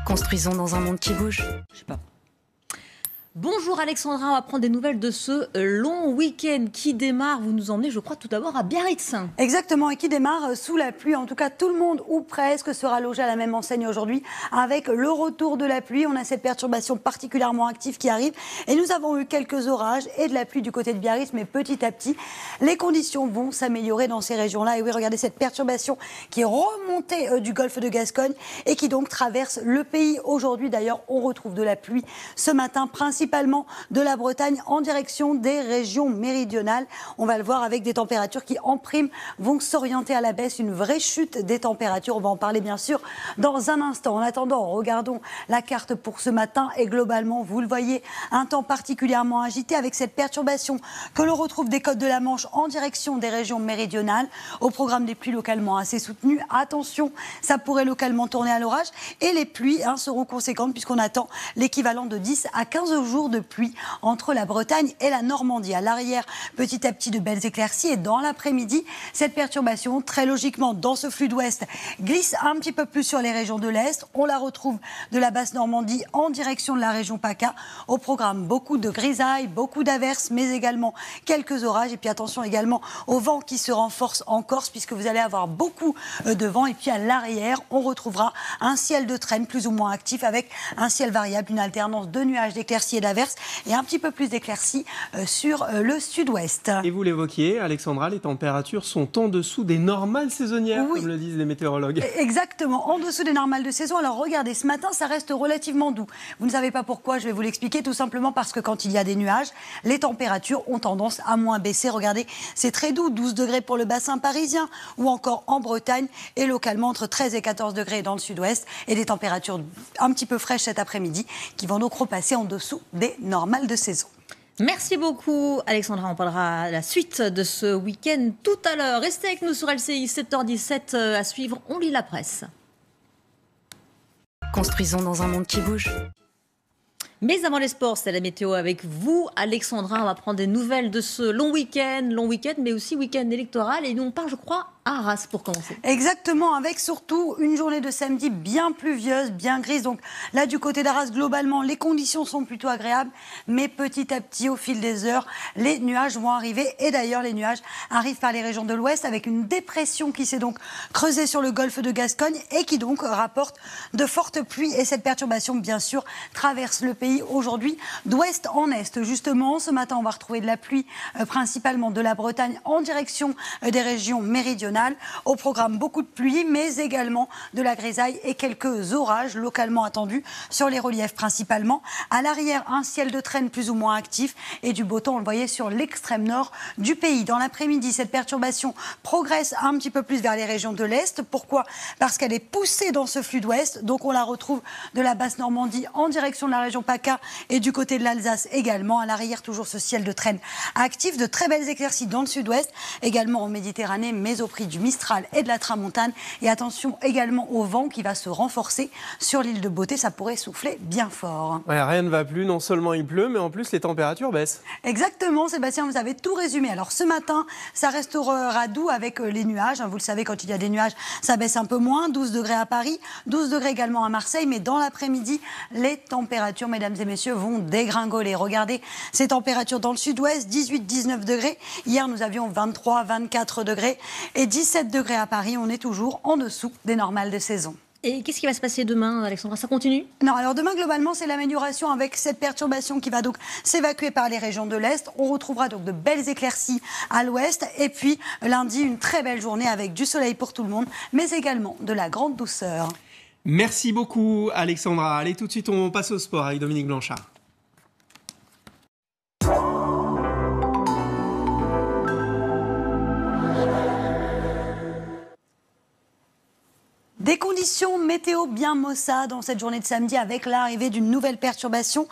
Construisons dans un monde qui bouge. Je sais pas. Bonjour Alexandra, on va prendre des nouvelles de ce long week-end qui démarre. Vous nous emmenez, je crois, tout d'abord à Biarritz. Exactement, et qui démarre sous la pluie. En tout cas, tout le monde, ou presque, sera logé à la même enseigne aujourd'hui avec le retour de la pluie. On a cette perturbation particulièrement active qui arrive. Et nous avons eu quelques orages et de la pluie du côté de Biarritz, mais petit à petit, les conditions vont s'améliorer dans ces régions-là. Et oui, regardez cette perturbation qui est remontée du golfe de Gascogne et qui donc traverse le pays. Aujourd'hui, d'ailleurs, on retrouve de la pluie ce matin, principalement de la Bretagne en direction des régions méridionales. On va le voir avec des températures qui, en prime, vont s'orienter à la baisse. Une vraie chute des températures. On va en parler, bien sûr, dans un instant. En attendant, regardons la carte pour ce matin. Et globalement, vous le voyez, un temps particulièrement agité avec cette perturbation que l'on retrouve des côtes de la Manche en direction des régions méridionales. Au programme des pluies localement assez soutenues. Attention, ça pourrait localement tourner à l'orage. Et les pluies seront conséquentes puisqu'on attend l'équivalent de 10 à 15 jours de pluie entre la Bretagne et la Normandie. À l'arrière, petit à petit, de belles éclaircies. Et dans l'après-midi, cette perturbation, très logiquement, dans ce flux d'ouest, glisse un petit peu plus sur les régions de l'Est. On la retrouve de la basse Normandie en direction de la région PACA. Au programme, beaucoup de grisailles, beaucoup d'averses, mais également quelques orages. Et puis attention également au vent qui se renforce en Corse, puisque vous allez avoir beaucoup de vent. Et puis à l'arrière, on retrouvera un ciel de traîne plus ou moins actif avec un ciel variable, une alternance de nuages, d'éclaircies et d'averses et un petit peu plus d'éclaircies sur le sud-ouest. Et vous l'évoquiez, Alexandra, les températures sont en dessous des normales saisonnières, oui, comme le disent les météorologues. Exactement, en dessous des normales de saison. Alors regardez, ce matin, ça reste relativement doux. Vous ne savez pas pourquoi, je vais vous l'expliquer, tout simplement parce que quand il y a des nuages, les températures ont tendance à moins baisser. Regardez, c'est très doux, 12 degrés pour le bassin parisien ou encore en Bretagne et localement entre 13 et 14 degrés dans le sud-ouest et des températures un petit peu fraîches cet après-midi qui vont donc repasser en dessous des normales de saison. Merci beaucoup Alexandra, on parlera la suite de ce week-end tout à l'heure. Restez avec nous sur LCI, 7h17 à suivre, on lit la presse. Construisons dans un monde qui bouge. Mais avant les sports, c'est la météo avec vous, Alexandra. On va prendre des nouvelles de ce long week-end, mais aussi week-end électoral. Et nous, on part, je crois, à Arras pour commencer. Exactement, avec surtout une journée de samedi bien pluvieuse, bien grise. Donc là, du côté d'Arras, globalement, les conditions sont plutôt agréables. Mais petit à petit, au fil des heures, les nuages vont arriver. Et d'ailleurs, les nuages arrivent par les régions de l'ouest avec une dépression qui s'est donc creusée sur le golfe de Gascogne et qui donc rapporte de fortes pluies. Et cette perturbation, bien sûr, traverse le pays aujourd'hui d'ouest en est. Justement, ce matin, on va retrouver de la pluie, principalement de la Bretagne en direction des régions méridionales. Au programme, beaucoup de pluie, mais également de la grisaille et quelques orages localement attendus sur les reliefs principalement. À l'arrière, un ciel de traîne plus ou moins actif et du beau temps, on le voyait sur l'extrême nord du pays. Dans l'après-midi, cette perturbation progresse un petit peu plus vers les régions de l'Est. Pourquoi ? Parce qu'elle est poussée dans ce flux d'ouest. Donc on la retrouve de la basse Normandie en direction de la région PACA et du côté de l'Alsace également. À l'arrière, toujours ce ciel de traîne actif. De très belles éclaircies dans le sud-ouest, également en Méditerranée, mais au prix du Mistral et de la Tramontane. Et attention également au vent qui va se renforcer sur l'île de Beauté. Ça pourrait souffler bien fort. Ouais, rien ne va plus, non seulement il pleut, mais en plus les températures baissent. Exactement, Sébastien, vous avez tout résumé. Alors ce matin, ça restera doux avec les nuages. Vous le savez, quand il y a des nuages, ça baisse un peu moins. 12 degrés à Paris, 12 degrés également à Marseille. Mais dans l'après-midi, les températures, mesdames et messieurs, vont dégringoler. Regardez ces températures dans le sud-ouest, 18-19 degrés. Hier, nous avions 23-24 degrés et 17 degrés à Paris. On est toujours en dessous des normales de saison. Et qu'est-ce qui va se passer demain, Alexandra ? Ça continue ? Non, alors demain, globalement, c'est l'amélioration avec cette perturbation qui va donc s'évacuer par les régions de l'Est. On retrouvera donc de belles éclaircies à l'Ouest. Et puis, lundi, une très belle journée avec du soleil pour tout le monde, mais également de la grande douceur. Merci beaucoup, Alexandra. Allez, tout de suite, on passe au sport avec Dominique Blanchard. Des conditions météo bien maussades dans cette journée de samedi avec l'arrivée d'une nouvelle perturbation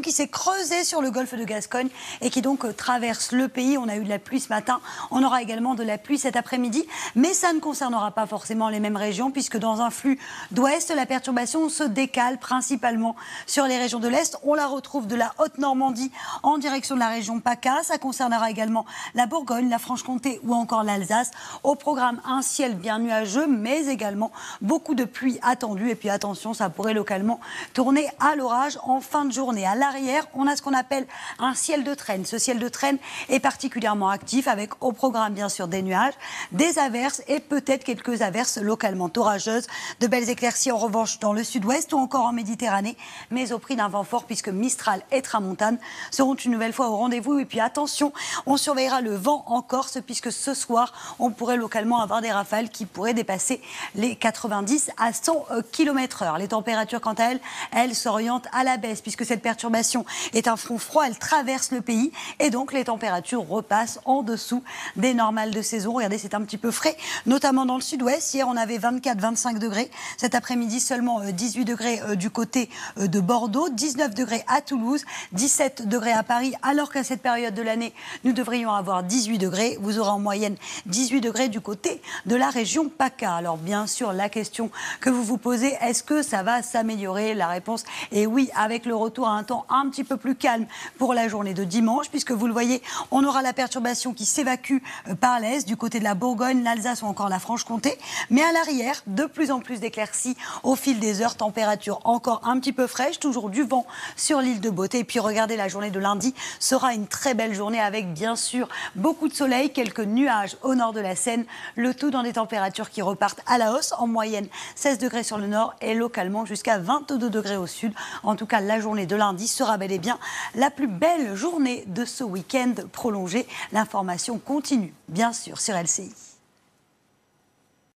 qui s'est creusée sur le golfe de Gascogne et qui donc traverse le pays. On a eu de la pluie ce matin, on aura également de la pluie cet après-midi, mais ça ne concernera pas forcément les mêmes régions puisque dans un flux d'ouest, la perturbation se décale principalement sur les régions de l'Est. On la retrouve de la Haute-Normandie en direction de la région PACA. Ça concernera également la Bourgogne, la Franche-Comté ou encore l'Alsace. Au programme, un ciel bien nuageux, mais également beaucoup de pluie attendue. Et puis attention, ça pourrait localement tourner à l'orage en fin de journée. À l'arrière, on a ce qu'on appelle un ciel de traîne. Ce ciel de traîne est particulièrement actif avec au programme bien sûr des nuages, des averses et peut-être quelques averses localement orageuses. De belles éclaircies en revanche dans le sud-ouest ou encore en Méditerranée, mais au prix d'un vent fort puisque Mistral et Tramontane seront une nouvelle fois au rendez-vous. Et puis attention, on surveillera le vent en Corse puisque ce soir, on pourrait localement avoir des rafales qui pourraient dépasser les 90 à 100 km/h. Les températures, quant à elles s'orientent à la baisse puisque cette perturbation est un front froid, elle traverse le pays et donc les températures repassent en dessous des normales de saison. Regardez, c'est un petit peu frais, notamment dans le sud-ouest. Hier, on avait 24-25 degrés. Cet après-midi, seulement 18 degrés du côté de Bordeaux, 19 degrés à Toulouse, 17 degrés à Paris, alors qu'à cette période de l'année, nous devrions avoir 18 degrés. Vous aurez en moyenne 18 degrés du côté de la région PACA. Alors bien sûr, la question que vous vous posez, est-ce que ça va s'améliorer? La réponse est oui, avec le retour à un temps un petit peu plus calme pour la journée de dimanche, puisque vous le voyez, on aura la perturbation qui s'évacue par l'est, du côté de la Bourgogne, l'Alsace ou encore la Franche-Comté. Mais à l'arrière, de plus en plus d'éclaircies au fil des heures, température encore un petit peu fraîche, toujours du vent sur l'île de Beauté. Et puis regardez, la journée de lundi sera une très belle journée avec bien sûr beaucoup de soleil, quelques nuages au nord de la Seine, le tout dans des températures qui repartent à la hausse, en moyenne 16 degrés sur le nord et localement jusqu'à 22 degrés au sud. En tout cas, la journée de lundi sera bel et bien la plus belle journée de ce week-end prolongé. L'information continue, bien sûr, sur LCI.